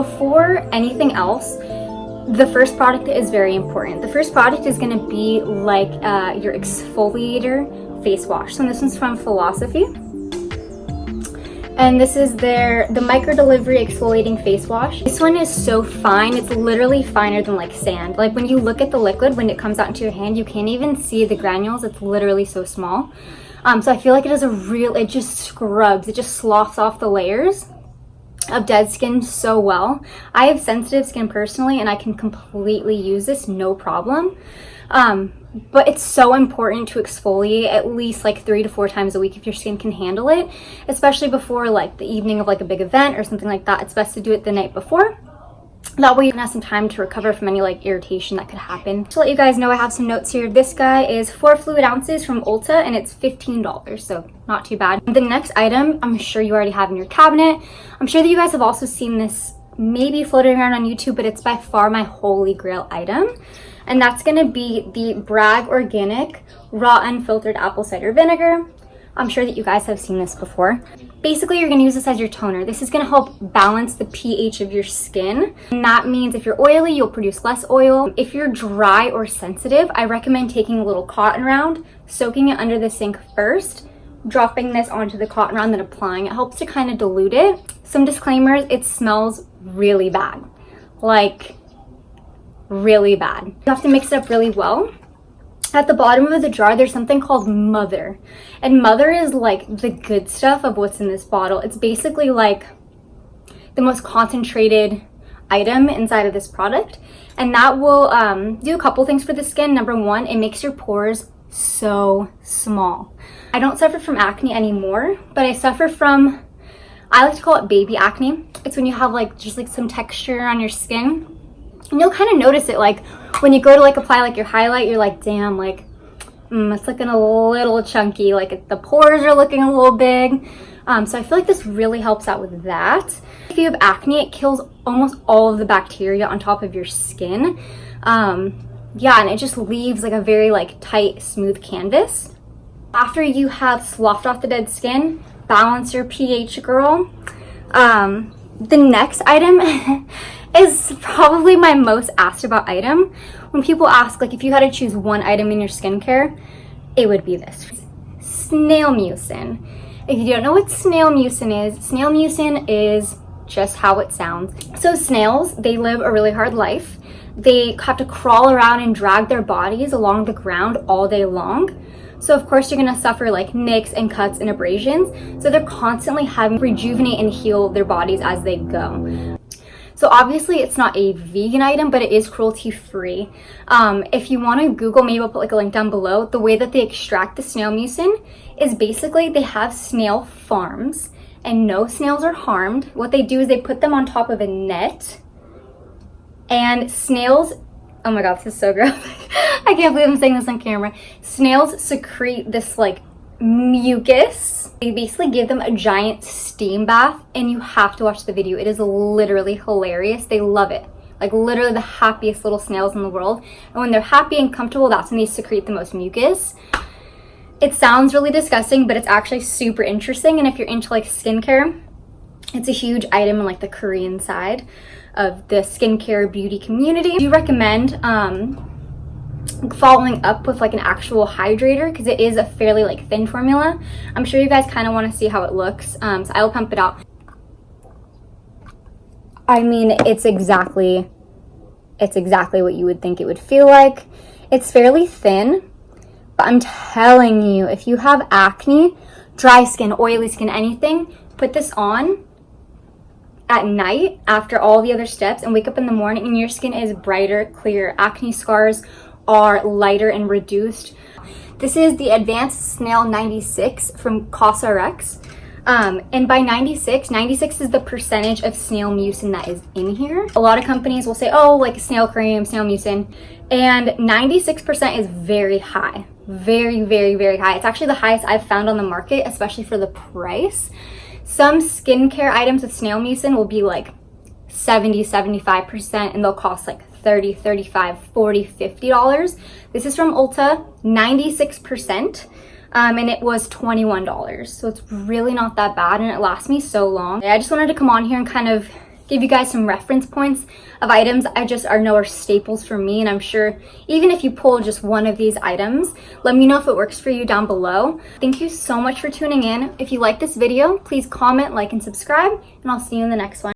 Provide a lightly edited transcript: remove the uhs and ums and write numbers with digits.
Before anything else, the first product is very important. The first product is going to be like your exfoliator face wash. So this one's from Philosophy. And this is the micro delivery exfoliating face wash. This one is so fine. It's literally finer than like sand. Like when you look at the liquid, when it comes out into your hand, you can't even see the granules. It's literally so small. So I feel like it just scrubs, it just sloughs off the layers of dead skin so well. I have sensitive skin personally, and I can completely use this, no problem. But it's so important to exfoliate at least like 3 to 4 times a week if your skin can handle it, especially before like the evening of like a big event or something like that. It's best to do it the night before. That way you can have some time to recover from any like irritation that could happen. To let you guys know, I have some notes here. This guy is 4 fluid ounces from Ulta, and it's $15, so not too bad. The next item, I'm sure you already have in your cabinet. I'm sure that you guys have also seen this maybe floating around on YouTube, but it's by far my holy grail item. And that's gonna be the Bragg Organic Raw Unfiltered Apple Cider Vinegar. I'm sure that you guys have seen this before. Basically, you're gonna use this as your toner. This is gonna help balance the pH of your skin. And that means if you're oily, you'll produce less oil. If you're dry or sensitive, I recommend taking a little cotton round, soaking it under the sink first, dropping this onto the cotton round, then applying. It helps to kind of dilute it. Some disclaimers, it smells really bad. Like, really bad. You have to mix it up really well. At the bottom of the jar, there's something called Mother. And Mother is like the good stuff of what's in this bottle. It's basically like the most concentrated item inside of this product. And that will do a couple things for the skin. Number one, it makes your pores so small. I don't suffer from acne anymore, but I suffer from, I like to call it baby acne. It's when you have like just like some texture on your skin. And you'll kind of notice it like when you go to like apply like your highlight, you're like, damn, like it's looking a little chunky, like the pores are looking a little big. So I feel like this really helps out with that. If you have acne, it kills almost all of the bacteria on top of your skin. Yeah, and it just leaves like a very like tight, smooth canvas. After you have sloughed off the dead skin, balance your pH, girl. The next item is probably my most asked about item. When people ask, like, if you had to choose one item in your skincare, it would be this. Snail mucin. If you don't know what snail mucin is just how it sounds. So snails, they live a really hard life. They have to crawl around and drag their bodies along the ground all day long. So of course you're gonna suffer like nicks and cuts and abrasions. So they're constantly having to rejuvenate and heal their bodies as they go. So obviously it's not a vegan item, but it is cruelty free. If you want to Google, maybe I'll put like a link down below. The way that they extract the snail mucin is basically they have snail farms and no snails are harmed. What they do is they put them on top of a net, and snails, oh my god, this is so gross. I can't believe I'm saying this on camera. Snails secrete this like mucus. They basically give them a giant steam bath, and you have to watch the video. It is literally hilarious. They love it. Like literally the happiest little snails in the world. And when they're happy and comfortable, that's when they secrete the most mucus. It sounds really disgusting, but it's actually super interesting. And if you're into like skincare, it's a huge item in like the Korean side of the skincare beauty community. I do recommend following up with like an actual hydrator, because it is a fairly like thin formula. I'm sure you guys kind of want to see how it looks, so I will pump it out. I mean, it's exactly what you would think it would feel like. It's fairly thin, but I'm telling you, if you have acne, dry skin, oily skin, anything, put this on at night after all the other steps and wake up in the morning and your skin is brighter, clear. Acne scars are lighter and reduced. This is the Advanced Snail 96 from CosRx. And by 96 is the percentage of snail mucin that is in here. A lot of companies will say, oh, like snail cream, snail mucin, and 96% is very high. Very, very, very high. It's actually the highest I've found on the market, especially for the price. Some skincare items with snail mucin will be like 70, 75%, and they'll cost like $30, $35, $40, $50. This is from Ulta, 96%, and it was $21. So it's really not that bad, and it lasts me so long. I just wanted to come on here and kind of give you guys some reference points of items I just know are staples for me, and I'm sure even if you pull just one of these items, let me know if it works for you down below. Thank you so much for tuning in. If you like this video, please comment, like, and subscribe, and I'll see you in the next one.